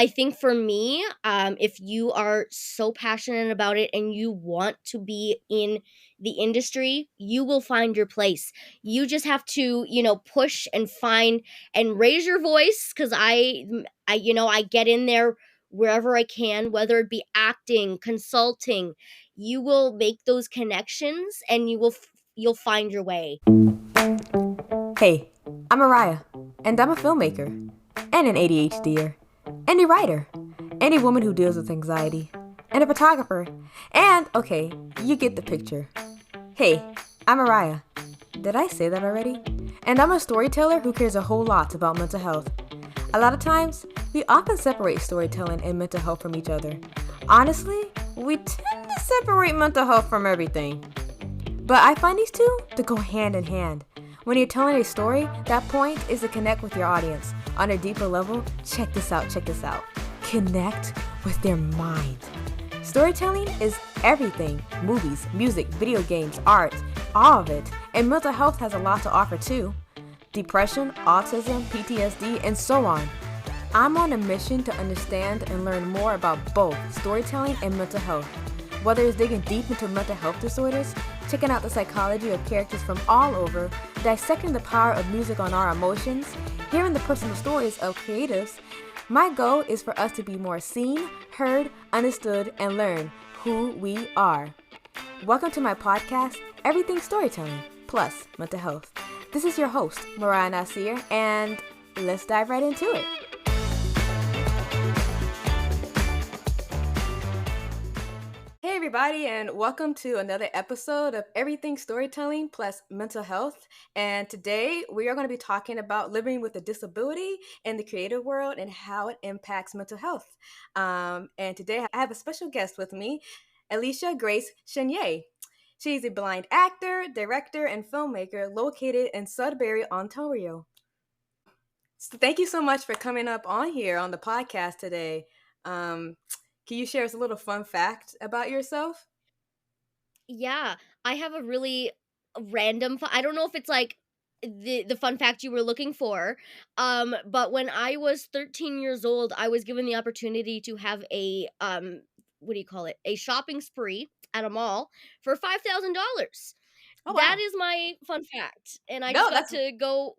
I think for me, if you are so passionate about it and you want to be in the industry, you will find your place. You just have to, push and find and raise your voice, because I get in there wherever I can, whether it be acting, consulting. You will make those connections and you'll find your way. Hey, I'm Mariah, and I'm a filmmaker, and an ADHDer, and a writer, and a woman who deals with anxiety, and a photographer, and, okay, you get the picture. Hey, I'm Mariah. Did I say that already? And I'm a storyteller who cares a whole lot about mental health. A lot of times, we often separate storytelling and mental health from each other. Honestly, we tend to separate mental health from everything. But I find these two to go hand in hand. When you're telling a story, that point is to connect with your audience. On a deeper level, check this out. Connect with their mind. Storytelling is everything. Movies, music, video games, art, all of it. And mental health has a lot to offer too. Depression, autism, PTSD, and so on. I'm on a mission to understand and learn more about both storytelling and mental health. Whether it's digging deep into mental health disorders, checking out the psychology of characters from all over, dissecting the power of music on our emotions, hearing the personal stories of creatives, my goal is for us to be more seen, heard, understood, and learn who we are. Welcome to my podcast, Everything Storytelling, plus Mental Health. This is your host, Mariah Nasir, and let's dive right into it. Hey everybody, and welcome to another episode of Everything Storytelling plus Mental Health. And today we are going to be talking about living with a disability in the creative world and how it impacts mental health. And today I have a special guest with me, Alicia Grace Chenier. She's a blind actor, director, and filmmaker located in Sudbury, Ontario. So thank you so much for coming up on here on the podcast today. Can you share us a little fun fact about yourself? Yeah, I have a really random I don't know if it's like the fun fact you were looking for. But when I was 13 years old, I was given the opportunity to have a what do you call it? A shopping spree at a mall for $5,000. Oh, That wow. is my fun fact. And I just No, got that's to go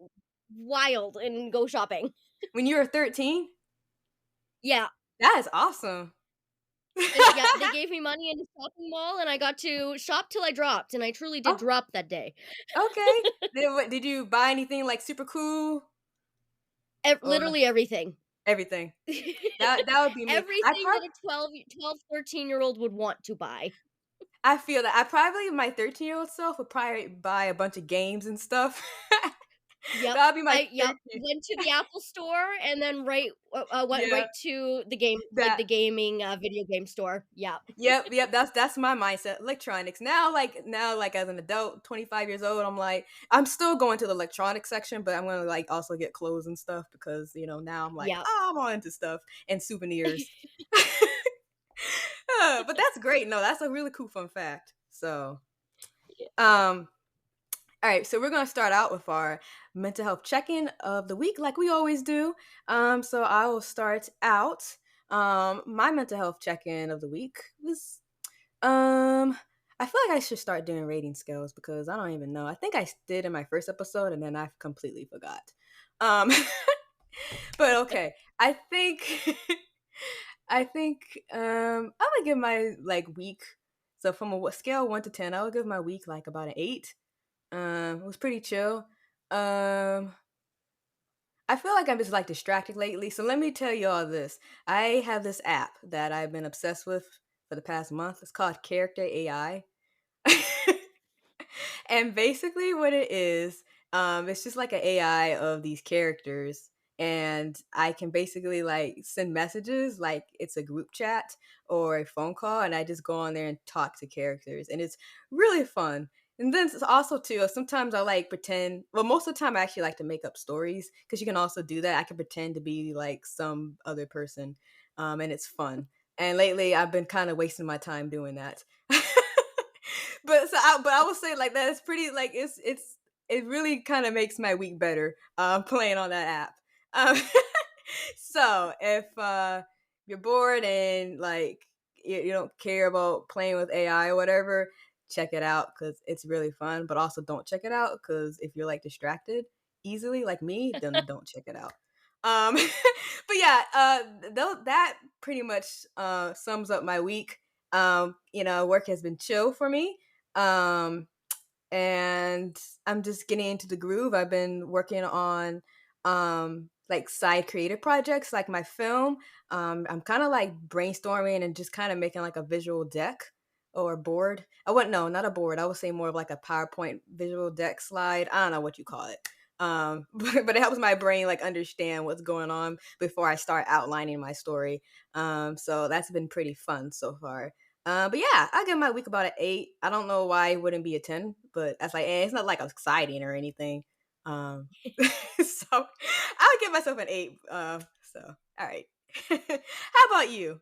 wild and go shopping. when you were 13? Yeah. That is awesome. Yeah, they gave me money in the shopping mall and I got to shop till I dropped, and I truly did Oh, drop that day. okay. Did you buy anything like super cool or Literally everything. everything? That would be me. Everything that a 13-year-old would want to buy. I feel that I probably my 13-year-old self would probably buy a bunch of games and stuff. Yep. That would be my Yep, 13. went to the Apple store and then went Yeah, right to the game, like, that the gaming, video game store. Yeah. yep, that's my mindset. Electronics. Now, as an adult, 25 years old, I'm like, I'm still going to the electronics section, but I'm gonna like also get clothes and stuff because now I'm like, Yep. oh, I'm all into stuff and souvenirs. But that's great. No, that's a really cool fun fact. So, um, all right, so we're gonna start out with our mental health check-in of the week, like we always do. So I will start out. My mental health check-in of the week was I feel like I should start doing rating scales because I don't even know. I think I did in my first episode and then I completely forgot. Um but okay. I would give my like week. So from a scale 1 to 10, I would give my week like about an 8. It was pretty chill. Um I feel like I'm just like distracted lately. So let me tell you all this. I have this app that I've been obsessed with for the past month. It's called Character AI. And basically what it is, it's just like an AI of these characters. And I can basically like send messages like it's a group chat or a phone call, and I just go on there and talk to characters. And it's really fun. And then it's also too, sometimes I like pretend, well, most of the time I actually like to make up stories because you can also do that. I can pretend to be like some other person, and it's fun. And lately I've been kind of wasting my time doing that. But I will say like that it's pretty like it really kind of makes my week better playing on that app. Um, So if you're bored and like you don't care about playing with AI or whatever, check it out because it's really fun. But also don't check it out because if you're like distracted easily like me, then don't check it out. But yeah, that pretty much sums up my week. Work has been chill for me. Um, and I'm just getting into the groove. I've been working on like side creative projects like my film. I'm kind of like brainstorming and just kind of making like a visual deck or a board. I wouldn't no, not a board. I would say more of like a PowerPoint visual deck slide. I don't know what you call it. But it helps my brain like understand what's going on before I start outlining my story. So that's been pretty fun so far. But yeah, I give my week about an 8. I don't know why it wouldn't be a 10, but that's like, it's not like exciting or anything. Um, so I'll give myself an 8. So all right. How about you?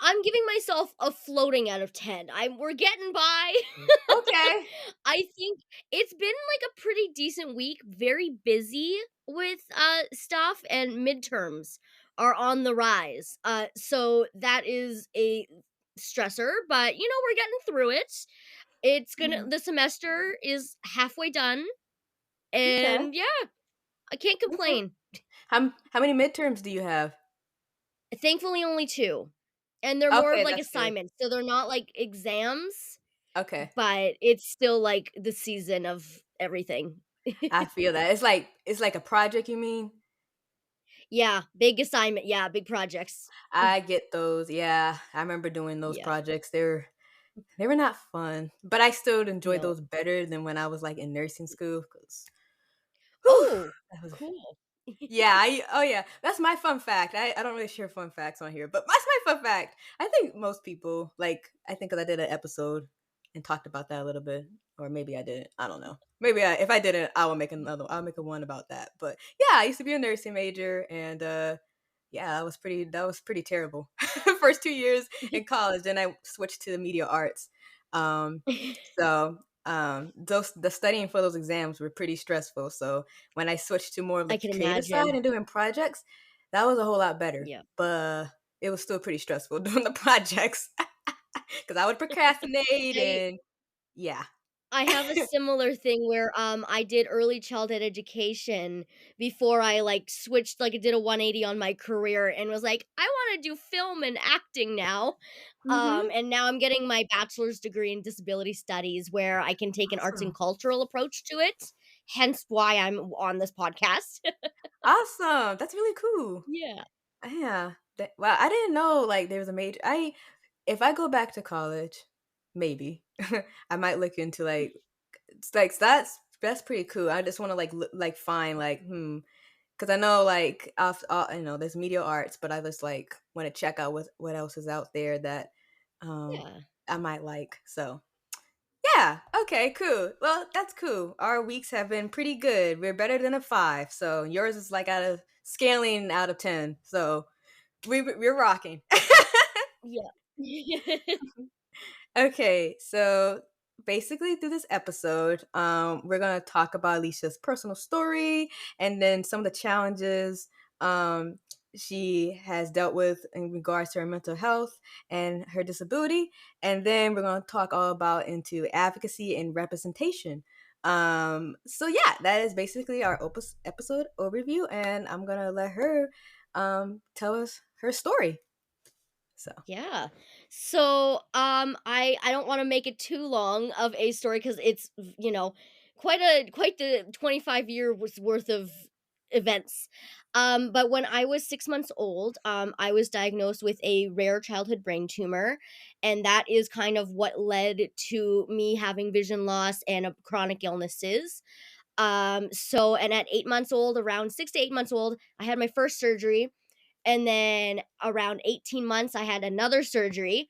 I'm giving myself a floating out of 10. We're getting by. Okay. I think it's been like a pretty decent week, very busy with stuff, and midterms are on the rise. So that is a stressor, but we're getting through it. Mhm. The semester is halfway done, Okay. and yeah, I can't Okay. complain. How many midterms do you have? Thankfully only 2. And they're more of Okay, like that's good. assignments, so they're not like exams, Okay. but it's still like the season of everything. I feel that. It's like a project, you mean? Yeah, big assignment, yeah, big projects. I get those. Yeah, I remember doing those Yeah, projects. They were not fun, but I still enjoyed no. those better than when I was like in nursing school. Cause, whew, Oh, that was cool. yeah. Oh yeah, that's my fun fact. I don't really share fun facts on here, but that's my fun fact. I think most people like. I think 'cause I did an episode and talked about that a little bit, or maybe I didn't. I don't know. Maybe if I didn't, I will make another. I'll make a one about that. But yeah, I used to be a nursing major, and yeah, that was pretty terrible. First 2 years in college, then I switched to the media arts. Um, so those the studying for those exams were pretty stressful. So when I switched to more of I the can creative side imagine. and doing projects, that was a whole lot better. Yeah. But it was still pretty stressful doing the projects because I would procrastinate I and yeah. I have a similar thing where, I did early childhood education before I, like, switched, like, I did a 180 on my career and was like, "I wanna do film and acting now." Hmm. And now I'm getting my bachelor's degree in disability studies where I can take an arts and Awesome. cultural approach to it, hence why I'm on this podcast. Awesome. That's really cool. Yeah. Yeah. Well, I didn't know like there was a major. If I go back to college, maybe I might look into like it's like that's pretty cool. I just want to like find like because I know like there's media arts, but I just like want to check out what else is out there that um Yeah. I might like. So yeah, okay, cool. Well, that's cool. Our weeks have been pretty good. We're better than a 5. So yours is like out of scaling out of 10. So we're rocking. Yeah. Okay, so basically through this episode, we're gonna talk about Alicia's personal story and then some of the challenges um, she has dealt with in regards to her mental health and her disability, and then we're gonna talk all about into advocacy and representation. So yeah, that is basically our episode overview, and I'm gonna let her tell us her story. So. Yeah. So, I don't want to make it too long of a story because it's quite the 25-year worth of events. But when I was 6 months old, I was diagnosed with a rare childhood brain tumor, and that is kind of what led to me having vision loss and chronic illnesses. And at 8 months old, around 6 to 8 months old, I had my first surgery, and then around 18 months I had another surgery.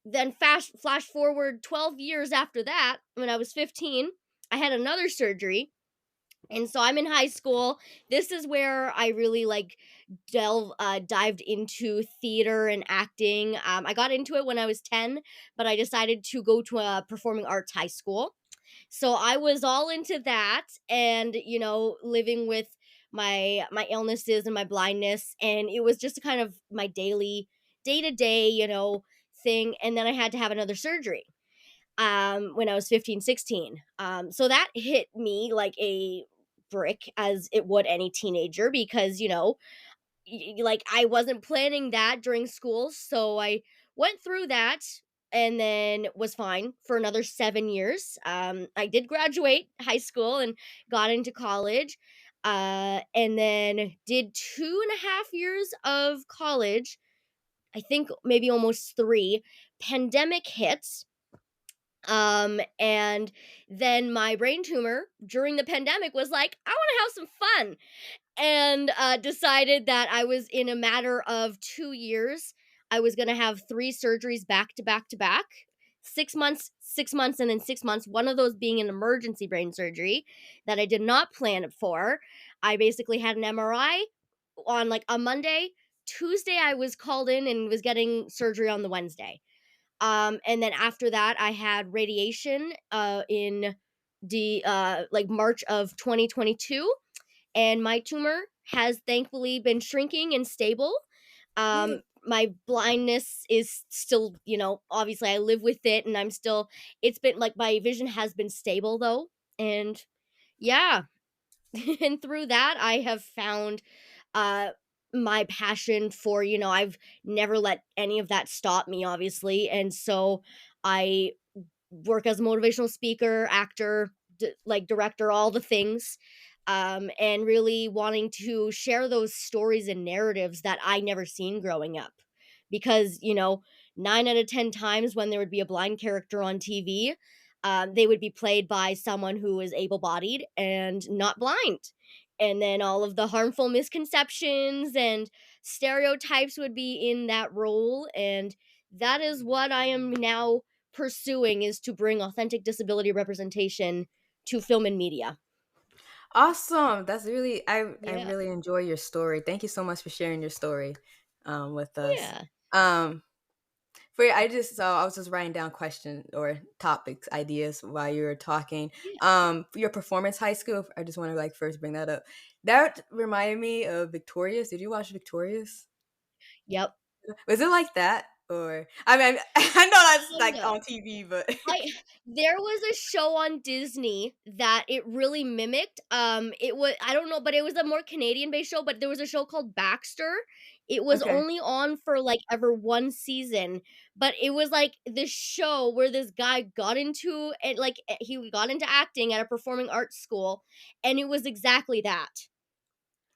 Then flash forward 12 years after that, when I was 15, I had another surgery. And so I'm in high school. This is where I really like dived into theater and acting. I got into it when I was 10, but I decided to go to a performing arts high school. So I was all into that and, living with my illnesses and my blindness, and it was just kind of my daily day to day, thing. And then I had to have another surgery when I was 15, 16. So that hit me like a brick, as it would any teenager, because like I wasn't planning that during school. So I went through that and then was fine for another 7 years. I did graduate high school and got into college, and then did 2.5 years of college. I think maybe almost three. Pandemic hits, and then my brain tumor during the pandemic was like, I want to have some fun, and decided that I was, in a matter of 2 years, I was going to have three surgeries back to back to back. 6 months, 6 months, and then 6 months. One of those being an emergency brain surgery that I did not plan it for. I basically had an MRI on like a Monday. Tuesday, I was called in and was getting surgery on the Wednesday. And then after that, I had radiation in the like March of 2022, and my tumor has thankfully been shrinking and stable. Yay. My blindness is still, obviously I live with it, and I'm still. It's been like my vision has been stable though, and yeah, and through that I have found uh my passion for, I've never let any of that stop me, obviously, and so I work as a motivational speaker, actor, like director, all the things, and really wanting to share those stories and narratives that I never seen growing up. Because 9 out of 10 times when there would be a blind character on TV, they would be played by someone who is able-bodied and not blind. And then all of the harmful misconceptions and stereotypes would be in that role, and that is what I am now pursuing, is to bring authentic disability representation to film and media. Awesome. That's really I Yeah. really enjoy your story. Thank you so much for sharing your story with us. Yeah. Um for I was just writing down questions or topics, ideas while you were talking. Yeah. For your performance high school, I just want to like first bring that up. That reminded me of Victorious. Did you watch Victorious? Yep. Was it like that? Or I mean, I know that's Kind like of. on TV, but I There was a show on Disney that it really mimicked. It was, I don't know, but it was a more Canadian-based show, but there was a show called Baxter. It was okay. only on for like ever one season, but it was like this show where this guy got into it, like he got into acting at a performing arts school, and it was exactly that.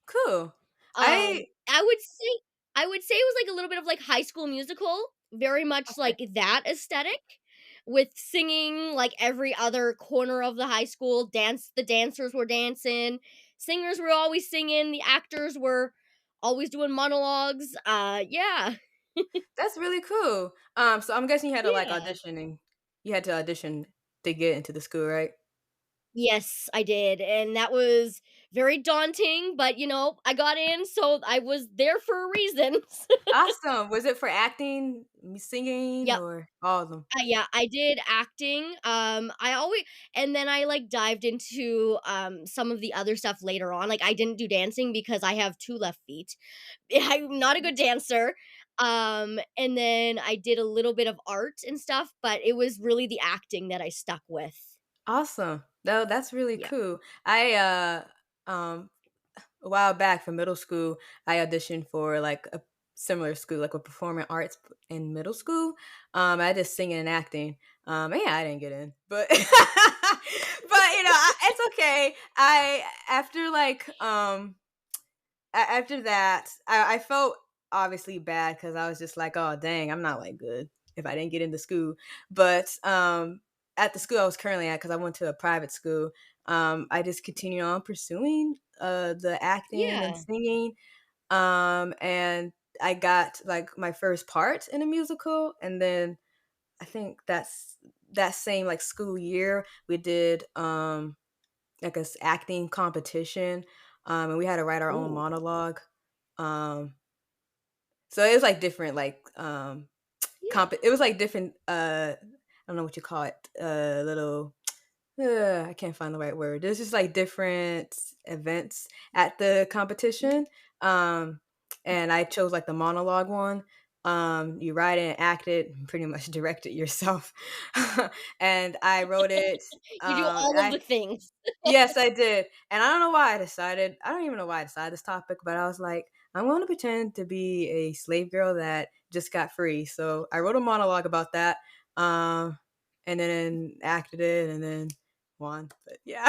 Cool. I I would say it was like a little bit of like High School Musical, very much okay. like that aesthetic, with singing like every other corner of the high school. The dancers were dancing, singers were always singing, the actors were always doing monologues. Yeah. That's really cool. So I'm guessing you had to like Yeah. audition and you had to audition to get into the school, right? Yes, I did, and that was very daunting, but, I got in, so I was there for a reason. Awesome. Was it for acting, singing, Yep. or all of them? Yeah, I did acting. I always And then I like dived into some of the other stuff later on. Like I didn't do dancing because I have two left feet. I'm not a good dancer. And then I did a little bit of art and stuff, but it was really the acting that I stuck with. Awesome. No, that's really Yeah. cool. Um a while back for middle school, I auditioned for like a similar school, like with performing arts in middle school. I did singing and acting. And yeah, I didn't get in, but but it's okay. I after like after that, I felt obviously bad because I was just like, oh dang, I'm not like good if I didn't get into school. But at the school I was currently at, because I went to a private school, I just continued on pursuing the acting and Yeah. singing. And I got like my first part in a musical, and then I think that same like school year we did like a acting competition, and we had to write our own Ooh. monologue. Um, so it was like different, like Yeah. it was like different. I don't know what you call it. Little. I can't find the right word. There's just like different events at the competition. Um, and I chose like the monologue one. You write it and act it, and pretty much direct it yourself. And I wrote it. You do all of I the things. Yes, I did. And I don't know why I decided. I don't even know why I decided this topic, but I was like, I'm going to pretend to be a slave girl that just got free. So I wrote a monologue about that, um, and then acted it, and then won. But yeah,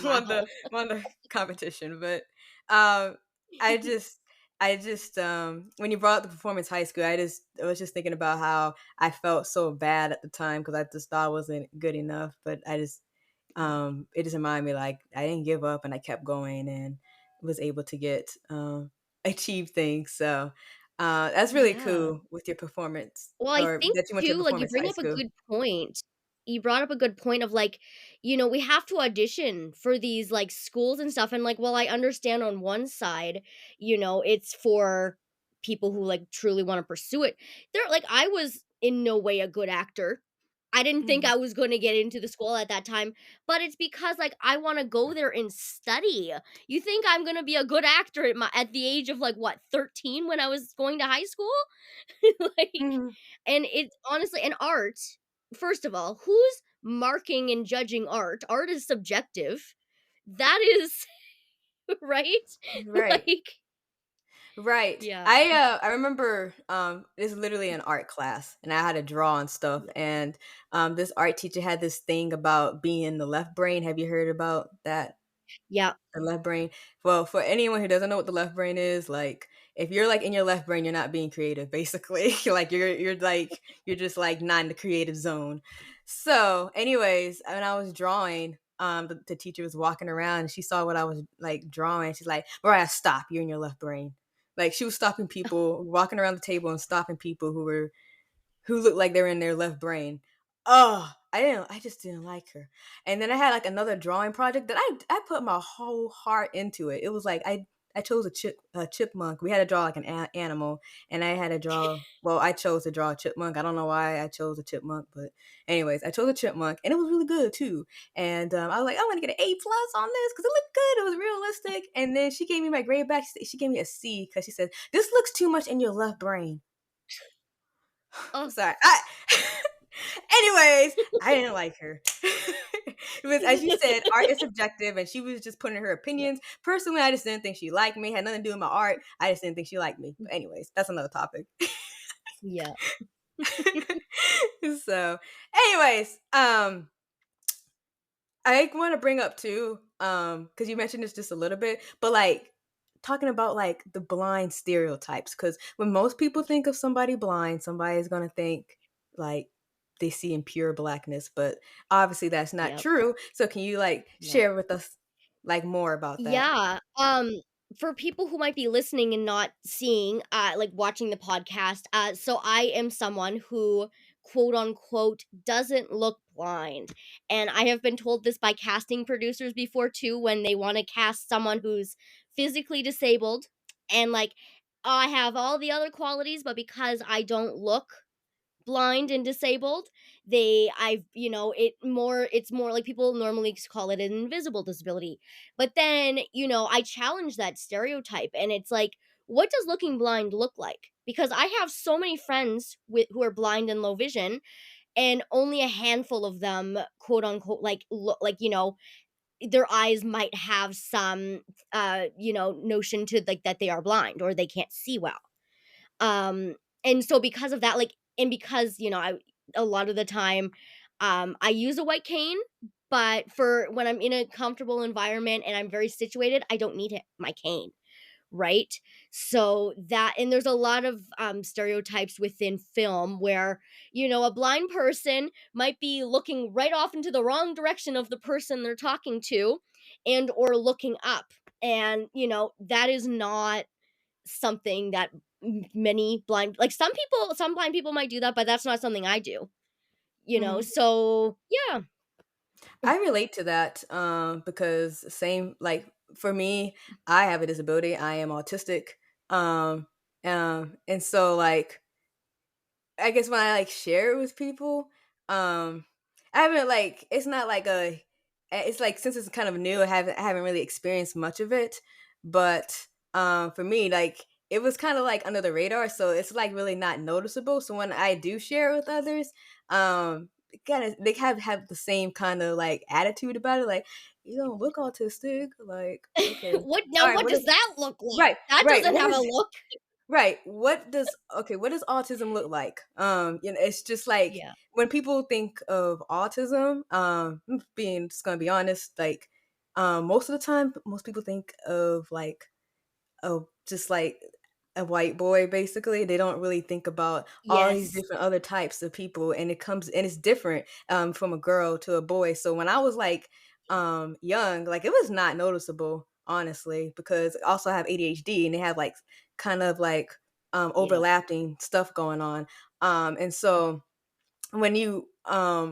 won the Wow. won the competition. But um, I just. When you brought up the performance high school, I was just thinking about how I felt so bad at the time because I just thought I wasn't good enough. But it just reminded me like I didn't give up and I kept going and was able to get achieve things. So that's really Yeah. cool with your performance Well, I or think that you went to too, like, you performance bring high up a school. good point. You brought up a good point of, like, we have to audition for these, like, schools and stuff, and, like, while I understand on one side, it's for people who, like, truly wanna pursue it, I was in no way a good actor. I didn't think Mhm. I was gonna get into the school at that time, but it's because, like, I wanna go there and study. You think I'm gonna be a good actor at the age of, like, what, 13 when I was going to high school? Like, Mhm. and it's honestly and art, first of all, who's marking and judging art? Art is subjective. That is right? Right. Like, Right. yeah. I remember it's literally an art class and I had to draw and stuff and this art teacher had this thing about being in the left brain. Have you heard about that? Yeah. The left brain. Well, for anyone who doesn't know what the left brain is, like if you're like in your left brain, you're not being creative, basically. Like you're just like not in the creative zone. So, anyways, when I was drawing, the teacher was walking around and she saw what I was like drawing. She's like, Mariah, stop, you're in your left brain. Like she was stopping people, walking around the table and stopping people who looked like they were in their left brain. Oh, I just didn't like her. And then I had like another drawing project that I put my whole heart into it. It was like I chose a chipmunk. We had to draw like an animal, and I had to draw. Well, I chose to draw a chipmunk. I don't know why I chose a chipmunk, but anyways, I chose a chipmunk, and it was really good too. And I was like, I'm gonna get an A+ on this because it looked good. It was realistic. And then she gave me my grade back. She gave me a C because she said this looks too much in your left brain. Oh. Sorry. Anyways, I didn't like her. Because as you said, art is subjective and she was just putting her Yeah. opinions. Personally, I just didn't think she liked me. Had nothing to do with my art. I just didn't think she liked me. But anyways, that's another topic. Yeah. So, anyways, I want to bring up too, because you mentioned this just a little bit, but like talking about like the blind stereotypes, because when most people think of somebody blind, somebody is gonna think like they see in pure blackness, but obviously that's not Yep. true. So can you like No. share with us like more about that? Yeah, for people who might be listening and not seeing, like, watching the podcast, so I am someone who, quote, unquote, "doesn't look blind," and I have been told this by casting producers before too when they wanna cast someone who's physically disabled and, like, I have all the other qualities, but because I don't look blind and disabled, it's more like people normally call it an invisible disability. But then, I challenge that stereotype and it's like, what does looking blind look like? Because I have so many friends who are blind and low vision, and only a handful of them, quote unquote, like look like, their eyes might have some notion to like that they are blind or they can't see well. Um, and so because of that, like, and because, I a lot of the time, I use a white cane, but for when I'm in a comfortable environment and I'm very situated, I don't need my cane, right? So that, and there's a lot of stereotypes within film where, a blind person might be looking right off into the wrong direction of the person they're talking to and or looking up. And, that is not something that many blind, like, some blind people might do that, but that's not something I do, Mhm. so yeah. I relate to that because same like for me, I have a disability. I am autistic. Um, and so like I guess when I like share it with people, um, I haven't like it's not like a it's like since it's kind of new, I haven't really experienced much of it. But for me, like it was kind of like under the radar, so it's like really not noticeable. So when I do share it with others, kind of they have the same kind of like attitude about it, like you don't look autistic. Like okay, What now? all right, What what does is that look like? right, That right, doesn't what have a is look. right. What does autism look like? It's just like Yeah. when people think of autism, being just gonna be honest, like most of the time most people think of like just like a white boy basically. They don't really think about all these Yes. different other types of people, and it's different from a girl to a boy. So when I was like young, like it was not noticeable honestly, because I also have ADHD and they have like kind of like Yep. overlapping stuff going on. And so when you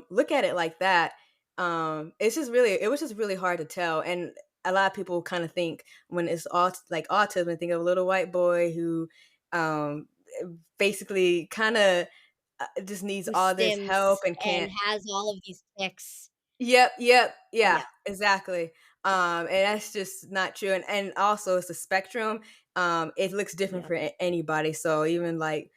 look at it like that, it was just really hard to tell. And a lot of people kind of think when it's like autism, think of a little white boy who um basically kind of just needs With all this help Stims and and can't. has all of these ticks. Yep, yep, yeah, Yeah. exactly. And that's just not true. And also it's a spectrum. It looks different Yep. for anybody. So even like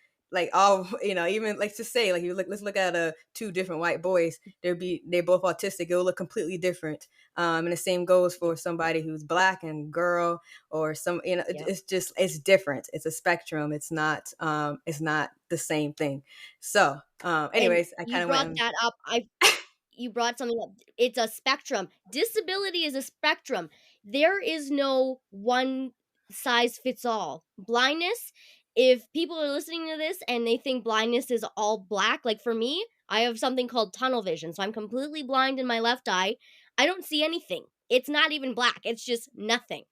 all even like to say like you look let's look at two different white boys. They're both autistic. It will look completely different. And the same goes Yep. for somebody who's black and girl or some Yep. it's just it's different. It's a spectrum. It's not the same thing. So And anyways, I you kind of brought went. that up. I You brought something up. It's a spectrum. Disability is a spectrum. There is no one size fits all. Blindness, if people are listening to this and they think blindness is all black, like for me, I have something called tunnel vision. So I'm completely blind in my left eye. I don't see anything. It's not even black. It's just nothing.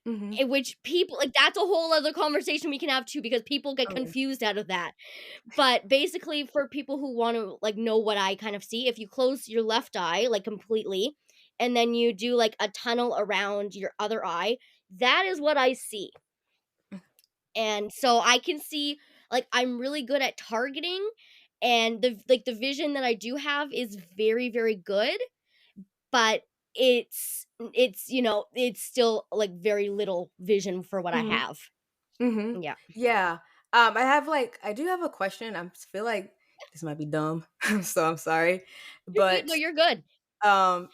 Hmm. Which people like that's a whole other conversation we can have too because people get Oh yeah. confused out of that. But basically, for people who want to like know what I kind of see, if you close your left eye like completely, and then you do like a tunnel around your other eye, that is what I see. And so I can see like I'm really good at targeting, and the vision that I do have is very very good, but it's still like very little vision for what I Hmm. have. Hmm. Yeah. Yeah. I do have a question. I feel like this might be dumb, so I'm sorry. You're good. But No, you're good. um,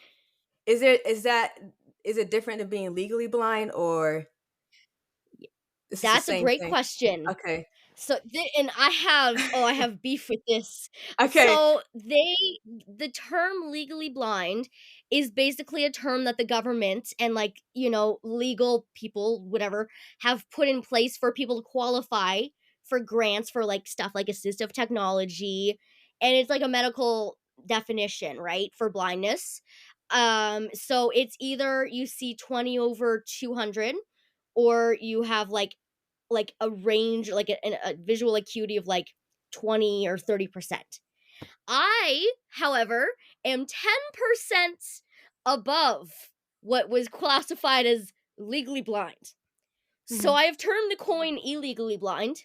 is it different than being legally blind, or this is the That's a same great thing? question. Okay. So and I have beef with this. Okay. So the term legally blind is basically a term that the government and like, legal people, whatever, have put in place for people to qualify for grants for like stuff like assistive technology. And it's like a medical definition, right, for blindness. So it's either you see 20 over 200 or you have like a range, like a visual acuity of like 20 or 30%. I, however, am 10% above what was classified as legally blind. So Hmm. I have turned the coin illegally blind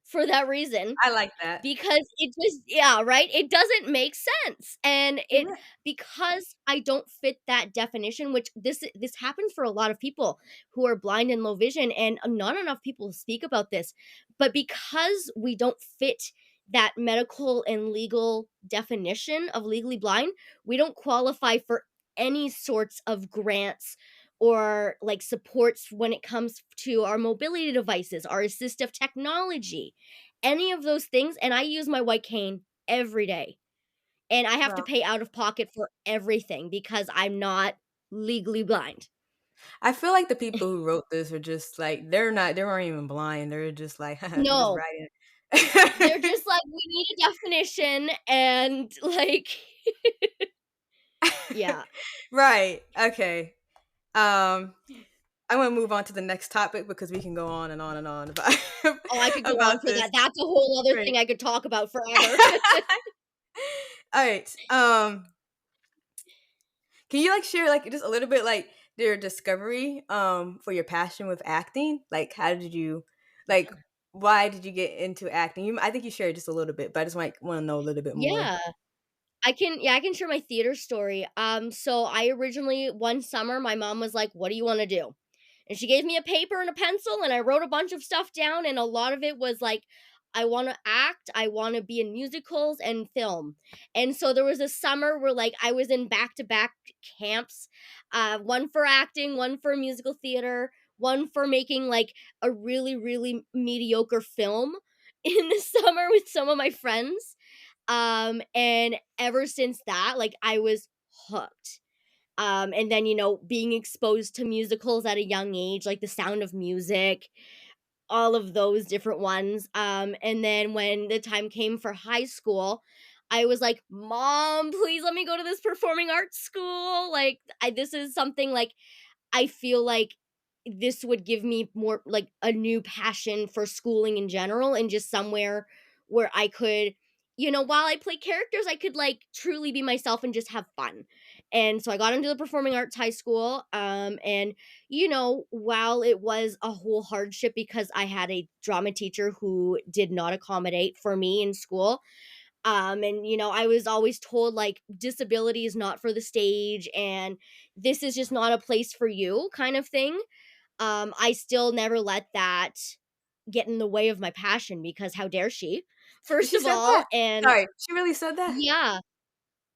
for that reason, I like that. because it just yeah, right? It doesn't make sense, and You're it right. because I don't fit that definition, which this happens for a lot of people who are blind and low vision, and not enough people speak about this, but because we don't fit that medical and legal definition of legally blind, we don't qualify for any sorts of grants or, like, supports when it comes to our mobility devices, our assistive technology, any of those things, and I use my white cane every day, and I have to Well, pay out of pocket for everything because I'm not legally blind. I feel like the people who wrote this are just like they weren't even blind. They're just like I'm just No, writing they're it. just like, "We need a definition," and, like yeah. Right. Okay. Um, I want to move on to the next topic because we can go on and on and on about Oh, I could go about on for this. that. That's a whole other Right. thing I could talk about forever. All right. Can you like share like just a little bit like your discovery for your passion with acting? Like how did you like why did you get into acting? I think you shared just a little bit, but I just want to know a little bit more. Yeah. I can share my theater story. So I originally one summer my mom was like, "What do you want to do?" And she gave me a paper and a pencil and I wrote a bunch of stuff down and a lot of it was like I want to act, I want to be in musicals and film. And so there was a summer where like I was in back-to-back camps, one for acting, one for musical theater, one for making like a really mediocre film in the summer with some of my friends. And ever since that, like I was hooked. And then, being exposed to musicals at a young age, like The Sound of Music, all of those different ones. And then when the time came for high school, I was like, "Mom, please let me go to this performing arts school." Like, this is something like I feel like this would give me more like a new passion for schooling in general and just somewhere where I could, while I play characters, I could like truly be myself and just have fun. And so I got into the performing arts high school. And while it was a whole hardship because I had a drama teacher who did not accommodate for me in school, and I was always told like disability is not for the stage and this is just not a place for you kind of thing. I still never let that get in the way of my passion because how dare she? First She of said all, that? and Sorry, she really said that? yeah,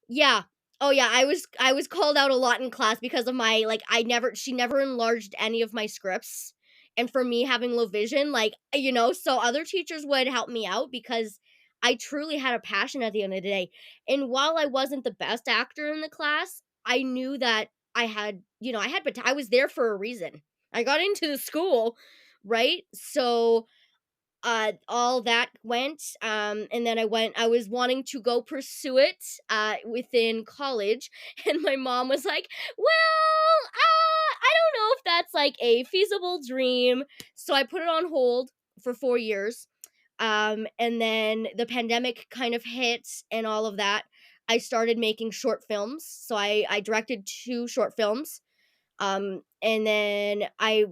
yeah. Oh, yeah, I was called out a lot in class because of my like, I never she never enlarged any of my scripts, and for me having low vision, like, so other teachers would help me out because I truly had a passion at the end of the day, and while I wasn't the best actor in the class, I knew that I had I was there for a reason. I got into the school, right? So all that went, and then I was wanting to go pursue it, within college, and my mom was like, "Well, I don't know if that's, like, a feasible dream," so I put it on hold for 4 years, and then the pandemic kind of hit and all of that. I started making short films, so I directed 2 short films, and then I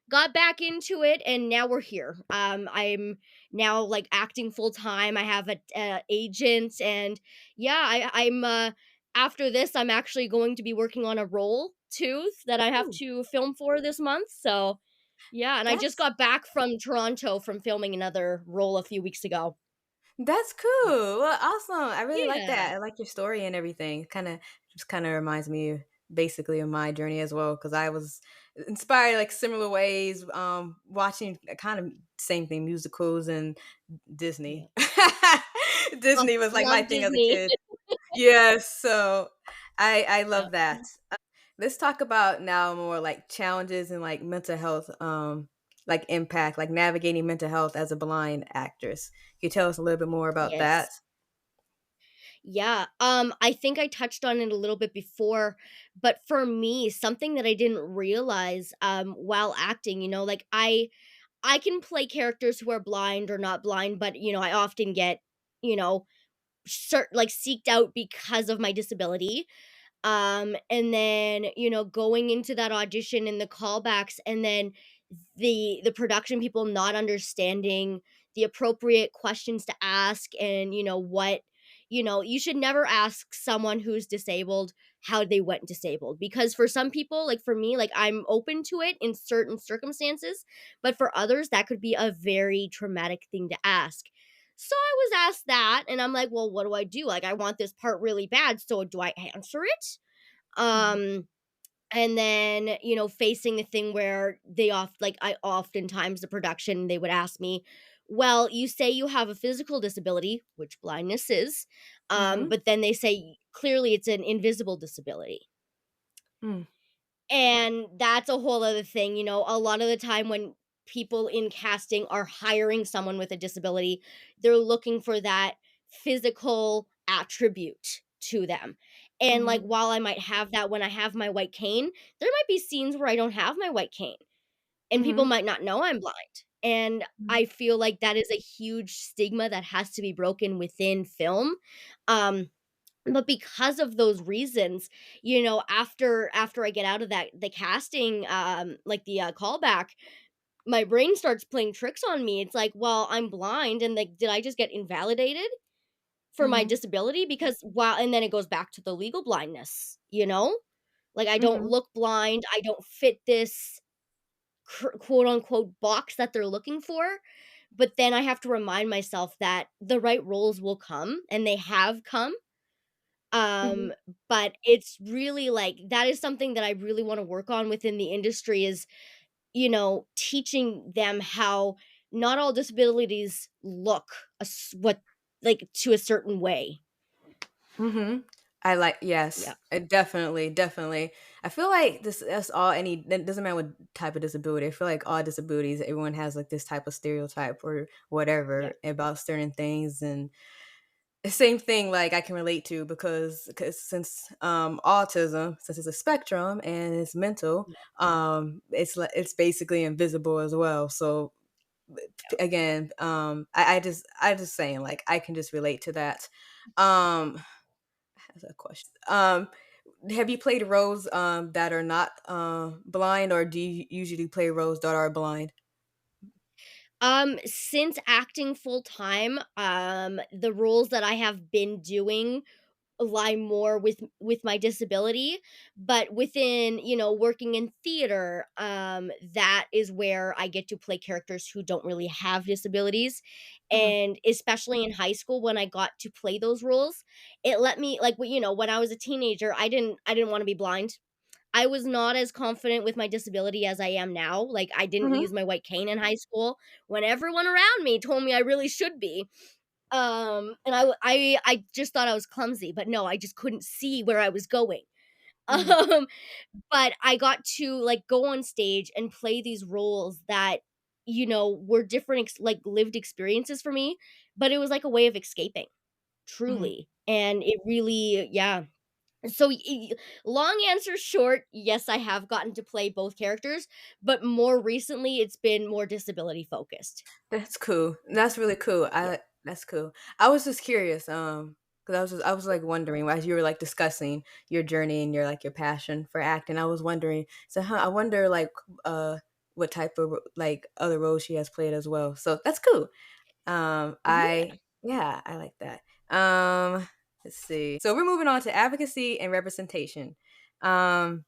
got back into it and now we're here. I'm now like acting full time. I have a agent and yeah, I'm after this I'm actually going to be working on a role too that I have Ooh, to film for this month. So, yeah, and I just that's got back from Toronto from filming another role a few weeks ago. that's cool. Well, awesome. I really like Yeah. that. I like your story and everything. Kind of reminds me basically of my journey as well because I was inspired like similar ways watching kind of same thing musicals and Yeah. Disney. Oh, Disney was like my love thing as a Disney. kid. Yes, so I Yeah. love that. Let's talk about now more like challenges and like mental health, like impact, like navigating mental health as a blind actress. Can you tell us a little bit more about that? Yes. Yeah, I think I touched on it a little bit before, but for me, something that I didn't realize, while acting, like I can play characters who are blind or not blind, but I often get, you know, like seeked out because of my disability. And then, going into that audition and the callbacks and then the production people not understanding the appropriate questions to ask and what you should never ask someone who's disabled how they went disabled because for some people like for me like I'm open to it in certain circumstances but for others that could be a very traumatic thing to ask. So I was asked that and I'm like, well, what do I do? Like I want this part really bad, so do I answer it? Mhm. um and then, facing the thing where I oftentimes the production, they would ask me, "Well, you say you have a physical disability, which blindness is, Mhm. but then they say clearly it's an invisible disability." Mm. And that's a whole other thing, a lot of the time when people in casting are hiring someone with a disability, they're looking for that physical attribute to them. And like Mhm. while I might have that when I have my white cane, there might be scenes where I don't have my white cane and people Mhm. might not know I'm blind. And Mhm. I feel like that is a huge stigma that has to be broken within film. Um but because of those reasons, after I get out of that the casting, like the, callback, my brain starts playing tricks on me. It's like, "Well, I'm blind, and, like, did I just get invalidated for my Mhm. disability because while and then it goes back to the legal blindness, you know? Like, I don't Mhm. look blind, I don't fit this quote unquote box that they're looking for, but then I have to remind myself that the right roles will come and they have come. Mhm. Um, but it's really like that is something that I really want to work on within the industry is, teaching them how not all disabilities look what like to a certain way. Mhm. I like Yeah. yes, definitely, definitely. I feel like this that's all any it doesn't matter what type of disability. I feel like all disabilities, everyone has like this type of stereotype or Yeah. whatever about certain things, and the same thing like I can relate to because since autism, since it's a spectrum and it's mental, Yeah. it's basically invisible as well. So again, I just saying like I can just relate to that. That's a question. Have you played roles that are not blind, or do you usually play roles that are blind? Since acting full time, the roles that I have been doing lie more with my disability, but within, working in theater, that is where I get to play characters who don't really have disabilities, Mhm. and especially in high school when I got to play those roles, it let me like, when I was a teenager, I didn't wanna be blind. I was not as confident with my disability as I am now, like, I didn't Mhm. use my white cane in high school when everyone around me told me I really should be. And I just thought I was clumsy, but no, I just couldn't see where I was going. Mhm. Um, but I got to, like, go on stage and play these roles that, were different like, lived experiences for me, but it was like a way of escaping, Mhm. truly, and it really yeah. So, long answer short, yes, I have gotten to play both characters, but more recently, it's been more disability focused. That's cool. That's really cool. Yeah. That's cool. I was just curious, because I was like wondering as you were like discussing your journey and your passion for acting. I was wondering, so I wonder like what type of like other roles she has played as well. So that's cool. Yeah. I like that. Let's see. So we're moving on to advocacy and representation. Um,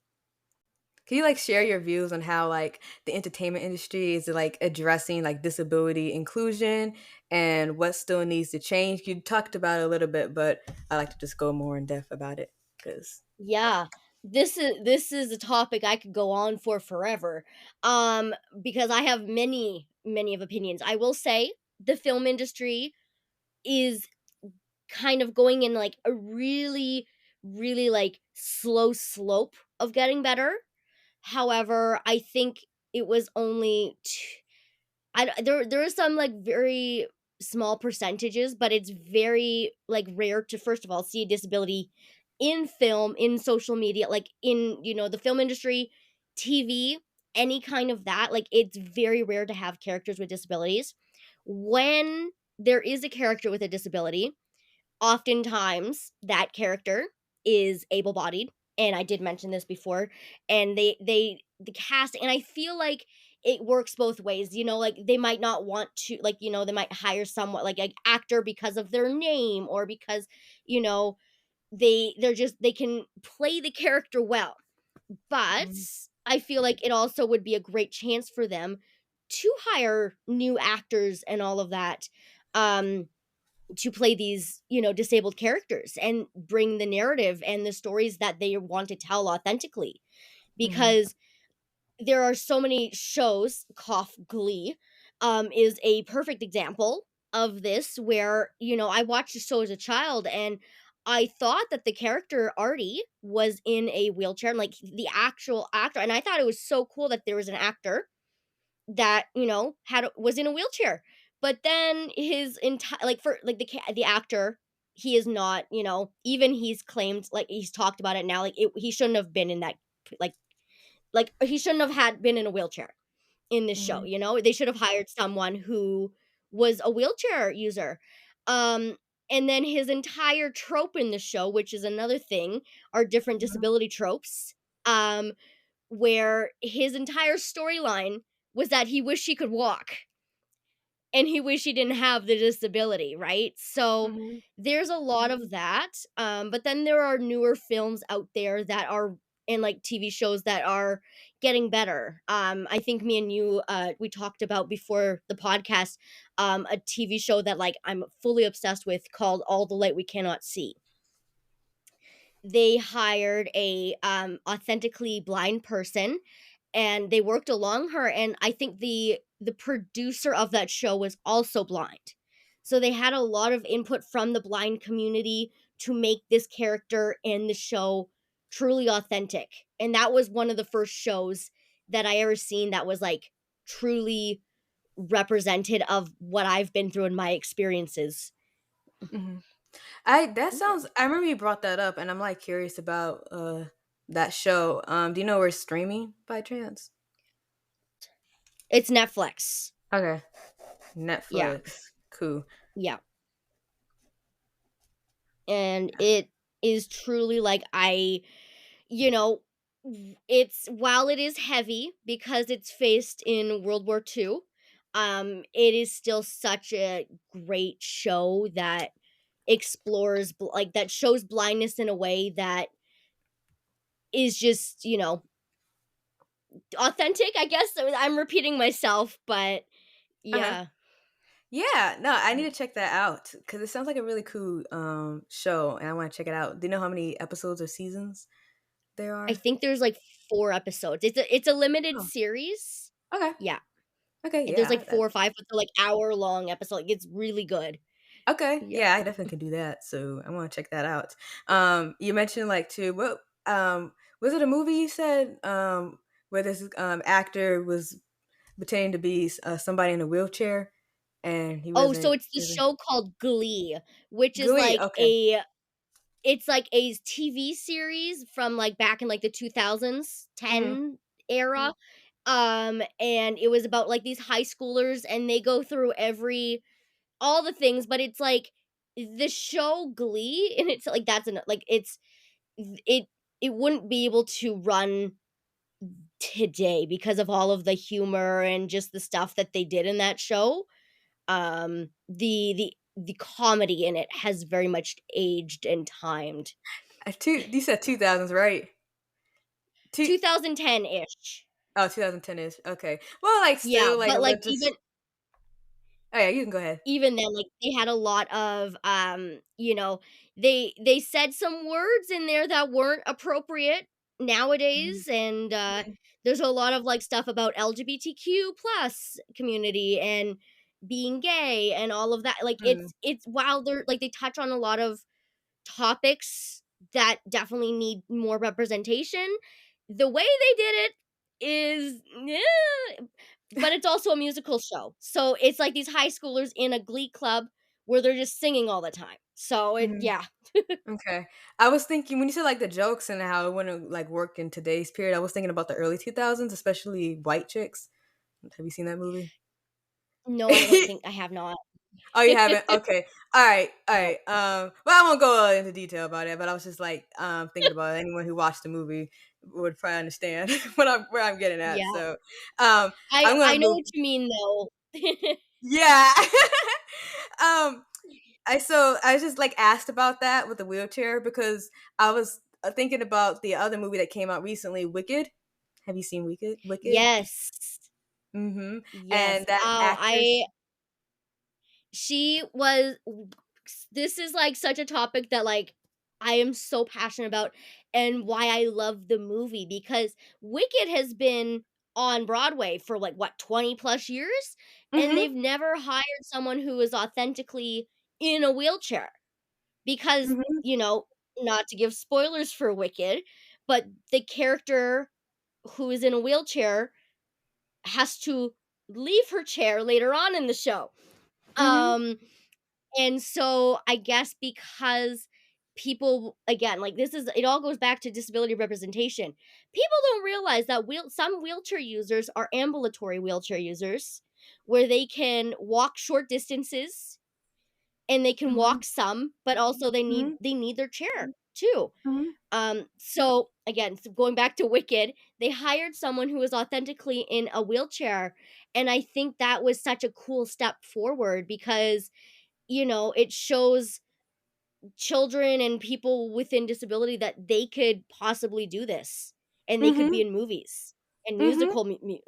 can you like share your views on how like the entertainment industry is like addressing like disability inclusion and what still needs to change? You talked about it a little bit, but I like to just go more in depth about it because Yeah. This is a topic I could go on for forever. Because I have many of opinions. I will say the film industry is kind of going in like a really like slow slope of getting better. However, I think it was only there are some, like, very small percentages, but it's very, like, rare to, first of all, see a disability in film, in social media, like, in, the film industry, TV, any kind of that, like, it's very rare to have characters with disabilities. When there is a character with a disability, oftentimes that character is able-bodied, and I did mention this before, and the cast and I feel like it works both ways, like, they might not want to like, they might hire someone like an actor because of their name or because, you know, they can play the character well, but Mhm. I feel like it also would be a great chance for them to hire new actors and all of that, um to play these, disabled characters and bring the narrative and the stories that they want to tell authentically. Mhm. Because there are so many shows, cough Glee, is a perfect example of this where, I watched the show as a child and I thought that the character Artie was in a wheelchair and like the actual actor and I thought it was so cool that there was an actor that, had was in a wheelchair. But then his entire like for like the actor, he is not, even he's claimed like he's talked about it now like he shouldn't have been in that like he shouldn't have had been in a wheelchair in this show, Mhm. They should have hired someone who was a wheelchair user. Um and then his entire trope in the show, which is another thing, are different Mhm. disability tropes. Um where his entire storyline was that he wished he could walk. and he wished he didn't have the disability, right? So Mhm. there's a lot of that. But then there are newer films out there that are and like TV shows that are getting better. I think me and you we talked about before the podcast a TV show that like I'm fully obsessed with called All the Light We Cannot See. They hired a authentically blind person and they worked along her, and I think the producer of that show was also blind. So they had a lot of input from the blind community to make this character in the show truly authentic. And that was one of the first shows that I ever seen that was like truly represented of what I've been through in my experiences. Mhm. I that Yeah. sounds I remember you brought that up, and I'm, like, curious about, that show. Do you know where it's streaming by chance? It's Netflix. Okay. Yeah. Netflix. Cool. Yeah. And it is truly like you know, it's while it is heavy because it's faced in World War II, it is still such a great show that explores like that shows blindness in a way that is just, authentic, I guess. So I'm repeating myself, but Uh-huh. yeah. Yeah, no, I need to check that out because it sounds like a really cool, show, and I wanna check it out. Do you know how many episodes or seasons there I are? think there's like 4 episodes. It's a limited Oh, series. okay. Yeah. Okay, There's yeah, like that 4 or 5, but they're like hour-long episode. Like, it's really good. okay, Yeah. yeah, I definitely can do that, so I wanna check that out. You mentioned, like, too what, was it a movie you said, where this, actor was pretending to be somebody in a wheelchair, and he Oh, so wasn't it's the really show called Glee, which is Glee, like okay. it's like a TV series from, like, back in, like, the 2000s, Mhm, 10 era, and it was about, like, these high schoolers, and they go through all the things, but it's like the show Glee, and it's like that's an like, it it wouldn't be able to run today because of all of the humor and just the stuff that they did in that show. The comedy in it has very much aged and timed. two you said 2000s, right? Two 2010-ish. oh, 2010 is okay. Well, like, Yeah, still, like, a but, like, little just oh, yeah, you can go ahead. even then, like, they had a lot of, they said some words in there that weren't appropriate Mhm, nowadays, and, mhm, there's a lot of, like, stuff about LGBTQ plus community and being gay and all of that. Like, mhm. it's while they're like, they touch on a lot of topics that definitely need more representation. The way they did it is but it's also a musical show. So it's like these high schoolers in a glee club where they're just singing all the time. So it Mhm. yeah. Okay. I was thinking when you said, like, the jokes and how it wouldn't, like, work in today's period, I was thinking about the early 2000s, especially White Chicks. Have you seen that movie? No, I don't think I have not. Oh, you haven't? Okay. Alright, No. alright, well, I won't go into detail about it, but I was just, like, thinking about anyone who watched the movie would probably understand where I'm getting at, Yeah. so, I I'm gonna I know move what you mean though. yeah. Um, I was just, like, asked about that with the wheelchair because I was, thinking about the other movie that came out recently, Wicked. Have you seen Wicked? Yes. Mhm, Yes. and that Oh, actress I she was this is, like, such a topic that, like, I am so passionate about and why I love the movie because Wicked has been on Broadway for, like, what, 20 plus years? And Mhm, they've never hired someone who is authentically in a wheelchair because, mhm, not to give spoilers for Wicked, but the character who is in a wheelchair has to leave her chair later on in the show. mhm, Um and so I guess because people again, like this is it all goes back to disability representation. People don't realize that some wheelchair users are ambulatory wheelchair users where they can walk short distances and they can mhm, walk some, but also they need mhm. they need their chair too. Mhm. So again, so going back to Wicked, they hired someone who was authentically in a wheelchair, and I think that was such a cool step forward because, it shows children and people within disability that they could possibly do this, and they could be Mhm. in movies and Mhm. movies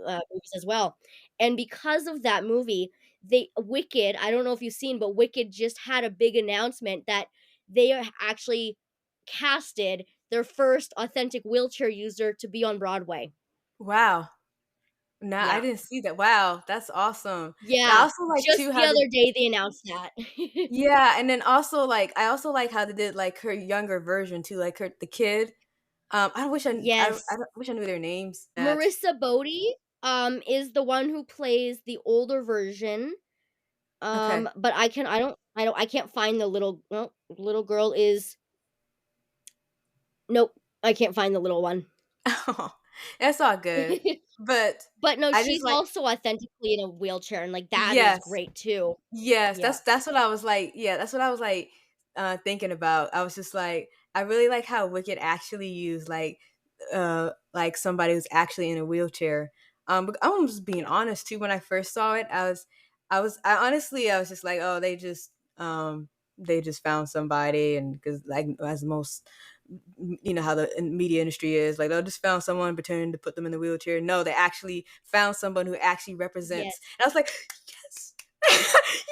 as well. And because of that movie, they Wicked, I don't know if you've seen, but Wicked just had a big announcement that they are actually casted their first authentic wheelchair user to be on Broadway. Wow. No, I Yeah. didn't see that. Wow, that's awesome. And I Yeah, also like just too the how they other day they announced that. yeah, and then also like I also like how they did like her younger version too, like the kid. I Yes. don't, wish I knew their names. That Marissa Bodie, is the one who plays the older version. okay. But I can't find the little girl is nope, I can't find the little one. Oh, that's all good. But But no, I just she's like also authentically in a wheelchair, and, like, that is yes. great too. Yes, Yeah. that's what I was like yeah, that's what I was, like, thinking about. I was just like, I really like how Wicked actually used, like, somebody who's actually in a wheelchair. But I'm just being Yeah. honest too, when I first saw it, I honestly, I was just like, "Oh, they just found somebody," and because like, as most you know how the media industry is, like, they just found someone pretending to put them in the wheelchair. No, they actually found someone who actually represents Yes. and I was like, "Yes."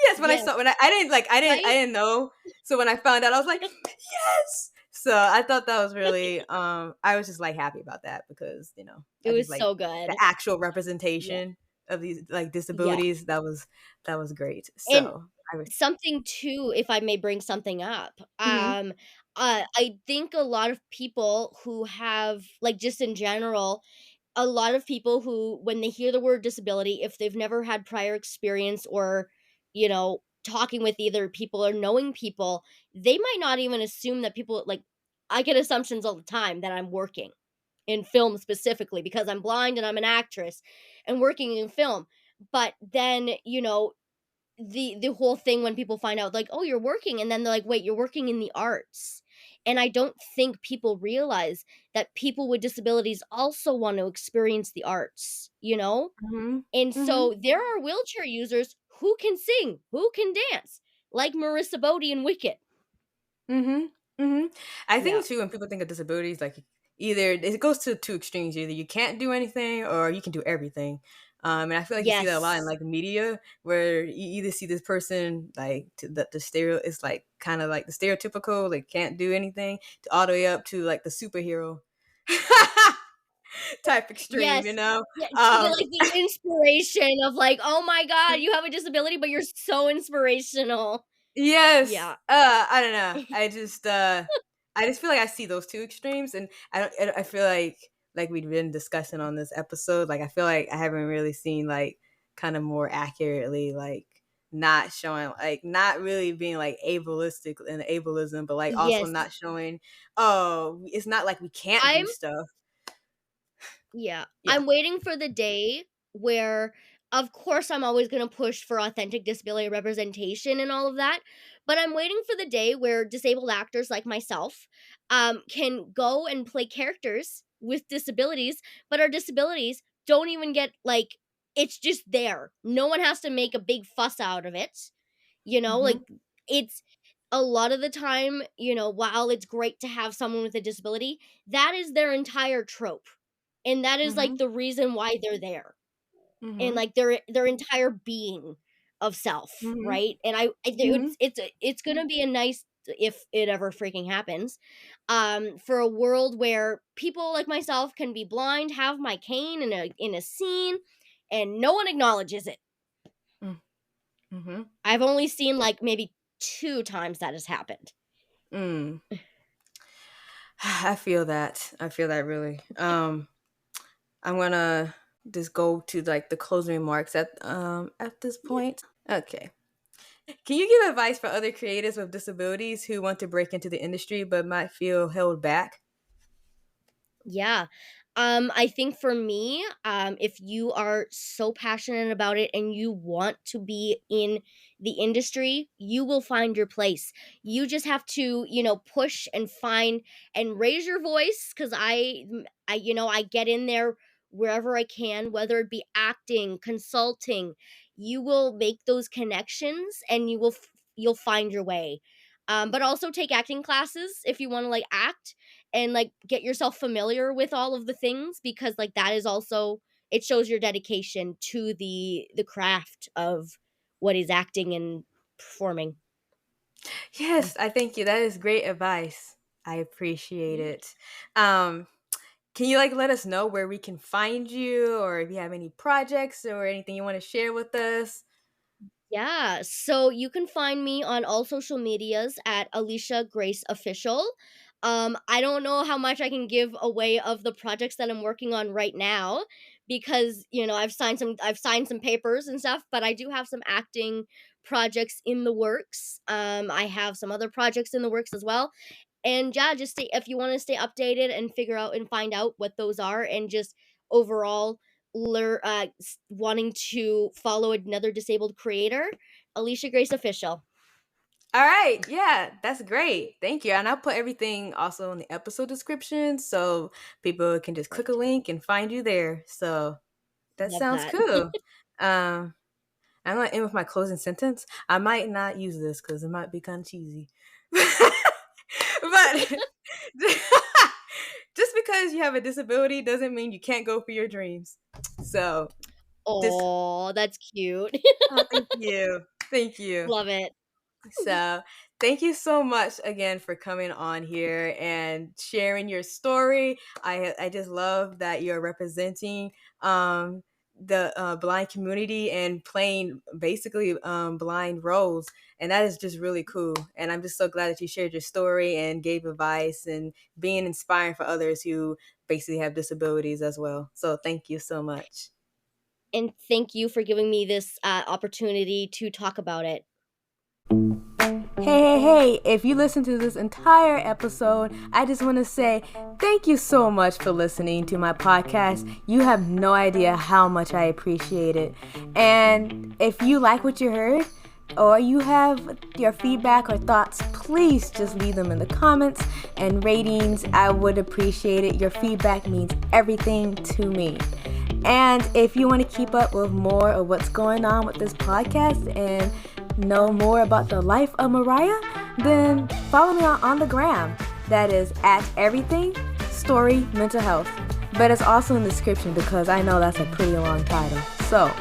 Yes, when I Yes. saw when I didn't like I Right? didn't know. So when I found out, I was like, "Yes!" So I thought that was really I was just like happy about that because, It I just was like so the good. actual Yeah. representation of these like Yeah. disabilities. That was great. And So I was something too, if I may bring something up, mhm, I think a lot of people who have like, just in general, a lot of people who, when they hear the word disability, if they've never had prior experience or, talking with either people or knowing people, they might not even assume that people like I get assumptions all the time that I'm working in film specifically because I'm blind and I'm an actress and working in film. But then, the whole thing when people find out like, "Oh, you're working," and then they're like, "Wait, you're working in the arts." And I don't think people realize that people with disabilities also want to experience the arts, you know? mhm, And mhm. so there are wheelchair users who can sing, who can dance, like Marissa Bodie in Wicked. Mhm. Mhm. I Yeah. think too when people think of disabilities, like either it goes to two extremes. Either you can't do anything or you can do everything. And I feel like you see that a lot in Yes. like media, where you either see this person like the stereo is like kind of like the stereotypical, like can't do anything, to all the way up to like the superhero type extreme, Yes. Yeah, to the Um, like the inspiration of like, "Oh my god, you have a disability, but you're so inspirational." Yes. Yeah. I don't know. I just feel like I see those two extremes and I feel like we've been discussing on this episode, like I feel like I haven't really seen like kind of more accurately like not showing like not really being like ableistic and ableism, but like also Yes. not showing oh it's not like we can't do I'm stuff. Yeah. Yeah. I'm waiting for the day where of course I'm always going to push for authentic disability representation and all of that, but I'm waiting for the day where disabled actors like myself can go and play characters with disabilities, but our disabilities don't even get like it's just there. No one has to make a big fuss out of it. Mhm. Like it's a lot of the time, while it's great to have someone with a disability, that is their entire trope. And that is like Mhm. the reason why they're there. And Mhm. like their entire being of self, Mhm. right? And I think Mhm. it's going to be a nice if it ever freaking happens for a world where people like myself can be blind, have my cane in a scene and no one acknowledges it. Mm. Mhm. I've only seen like maybe 2 times that has happened. Mm. I feel that. I feel that really. I'm gonna just go to like the closing remarks at this Yeah. point. Okay. Can you give advice for other creatives with disabilities who want to break into the industry but might feel held back? Yeah. I think for me, if you are so passionate about it and you want to be in the industry, you will find your place. You just have to, push and find and raise your voice because I get in there wherever I can, whether it be acting, consulting. You will make those connections and you'll find your way. But also take acting classes if you want to like act and like get yourself familiar with all of the things because like that is also it shows your dedication to the craft of what is acting and performing. Yes, I thank you. That is great advice. I appreciate it. Um, can you like let us know where we can find you, or if you have any projects or anything you want to share with us? Yeah, so you can find me on all social medias at Alicia Grace Official. I don't know how much I can give away of the projects that I'm working on right now because I've signed some papers and stuff, but I do have some acting projects in the works. I have some other projects in the works as well. And yeah, just stay if you want to stay updated and figure out and find out what those are and just overall wanting to follow another disabled creator, Alicia Grace Official. All right, yeah, that's great. Thank you. And I'll put everything also in the episode description so people can just click a Perfect. link and find you there. So that Love sounds that. cool. Um, I'm gonna end with my closing sentence. I might not use this because it might be kind of cheesy, but just because you have a disability doesn't mean you can't go for your dreams. So this. Oh, that's cute. Oh, thank you. Thank you. Love it. So, thank you so much again for coming on here and sharing your story. I just love that you're representing the blind community and playing basically blind roles, and that is just really cool. And I'm just so glad that you shared your story and gave advice and being inspiring for others who basically have disabilities as well. So, thank you so much. And thank you for giving me this opportunity to talk about it. Hey, if you listen to this entire episode, I just want to say thank you so much for listening to my podcast. You have no idea how much I appreciate it. And if you like what you heard, or you have your feedback or thoughts, please just leave them in the comments and ratings. I would appreciate it. Your feedback means everything to me. And if you want to keep up with more of what's going on with this podcast and know more about the life of Mariah, then follow me on the gram. That is at everything story mental health. But it's also in the description because I know that's a pretty long title. So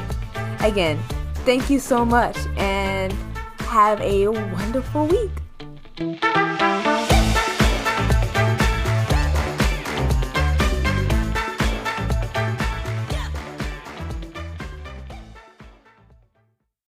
again, thank you so much and have a wonderful week.